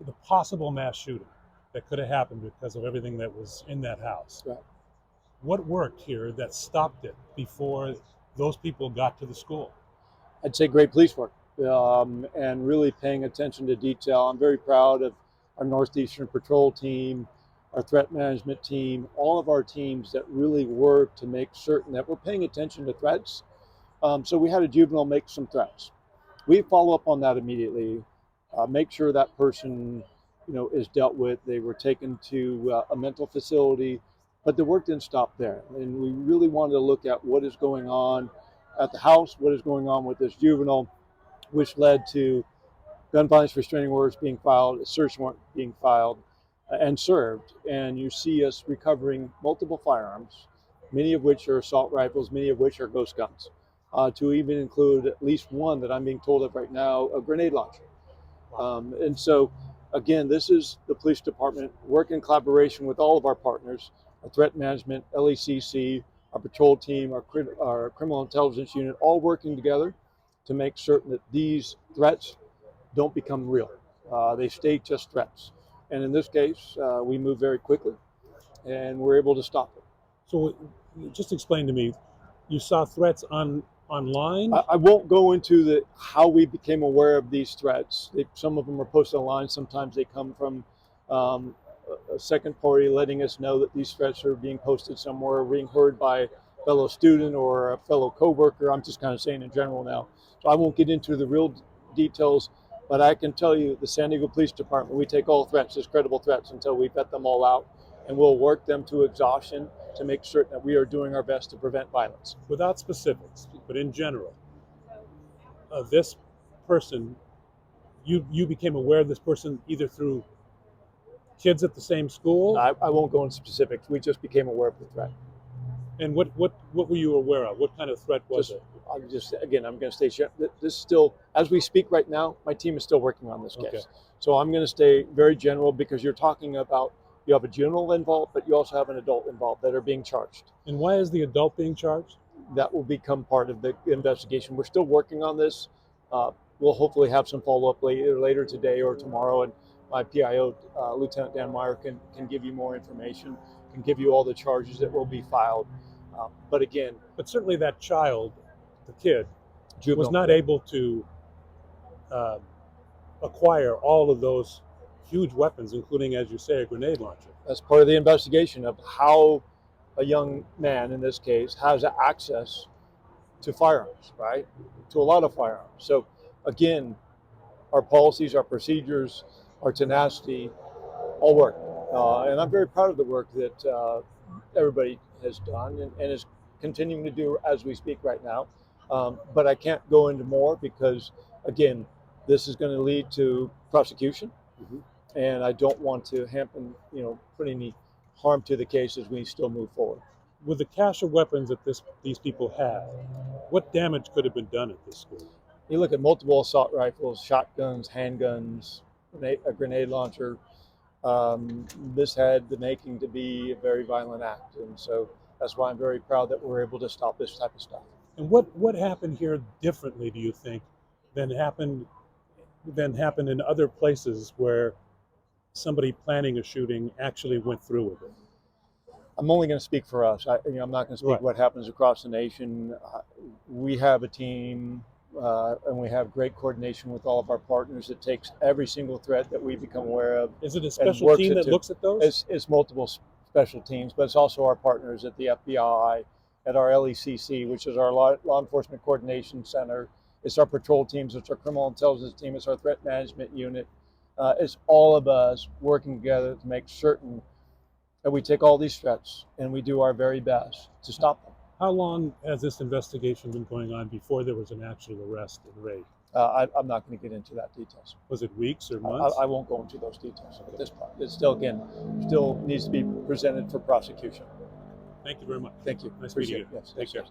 The possible mass shooting that could have happened because of everything that was in that house. Right. What worked here that stopped it before those people got to the school? I'd say great police work and really paying attention to detail. I'm very proud of our Northeastern Patrol team, our threat management team, all of our teams that really work to make certain that we're paying attention to threats. So we had a juvenile make some threats. We follow up on that immediately, make sure that person, is dealt with. They were taken to a mental facility, but the work didn't stop there. And we really wanted to look at what is going on at the house, what is going on with this juvenile, which led to gun violence restraining orders being filed, a search warrant being filed and served. And you see us recovering multiple firearms, many of which are assault rifles, many of which are ghost guns, to even include at least one that I'm being told of right now, a grenade launcher. And so, again, this is the police department working in collaboration with all of our partners, our threat management, LECC, our patrol team, our criminal intelligence unit, all working together to make certain that these threats don't become real. They stay just threats. And in this case, we move very quickly and we're able to stop it. So just explain to me, you saw threats online? I won't go into how we became aware of these threats. Some of them are posted online. Sometimes they come from a second party letting us know that these threats are being posted somewhere, being heard by a fellow student or a fellow coworker. I'm just kind of saying in general now. So I won't get into the real details, but I can tell you the San Diego Police Department, we take all threats as credible threats until we vet them all out, and we'll work them to exhaustion to make certain that we are doing our best to prevent violence. Without specifics, but in general, this person, you became aware of this person either through kids at the same school? I won't go into specifics. We just became aware of the threat. And what were you aware of? What kind of threat was it? I'm going to stay. This is still, as we speak right now, my team is still working on this case. Okay. So I'm going to stay very general because you're talking about, you have a juvenile involved, but you also have an adult involved that are being charged. And why is the adult being charged? That will become part of the investigation. We're still working on this. We'll hopefully have some follow-up later today or tomorrow, and my PIO, Lieutenant Dan Meyer, can give you more information, can give you all the charges that will be filed. But certainly that child, the kid, juvenile, was not able to acquire all of those huge weapons, including, as you say, a grenade launcher. That's part of the investigation of how a young man, in this case, has access to firearms, right? To a lot of firearms. So again, our policies, our procedures, our tenacity all work. And I'm very proud of the work that everybody has done and is continuing to do as we speak right now. But I can't go into more because, again, this is going to lead to prosecution. Mm-hmm. And I don't want to hamper, put any harm to the case as we still move forward. With the cache of weapons that these people had, what damage could have been done at this school? You look at multiple assault rifles, shotguns, handguns, a grenade launcher. This had the making to be a very violent act. And so that's why I'm very proud that we're able to stop this type of stuff. And what happened here differently, do you think, than happened in other places where somebody planning a shooting actually went through with it? I'm only going to speak for us. I'm not going to speak right. What happens across the nation. We have a team and we have great coordination with all of our partners. It takes every single threat that we become aware of. Is it a special team that looks at those? It's multiple special teams, but it's also our partners at the FBI, at our LECC, which is our Law Enforcement Coordination Center. It's our patrol teams, it's our criminal intelligence team, it's our threat management unit. It's all of us working together to make certain that we take all these threats and we do our very best to stop them. How long has this investigation been going on before there was an actual arrest and raid? I'm not going to get into that details. Was it weeks or months? I won't go into those details at this point. It still needs to be presented for prosecution. Thank you very much. Thank you. Nice meeting you. Yes, Take care.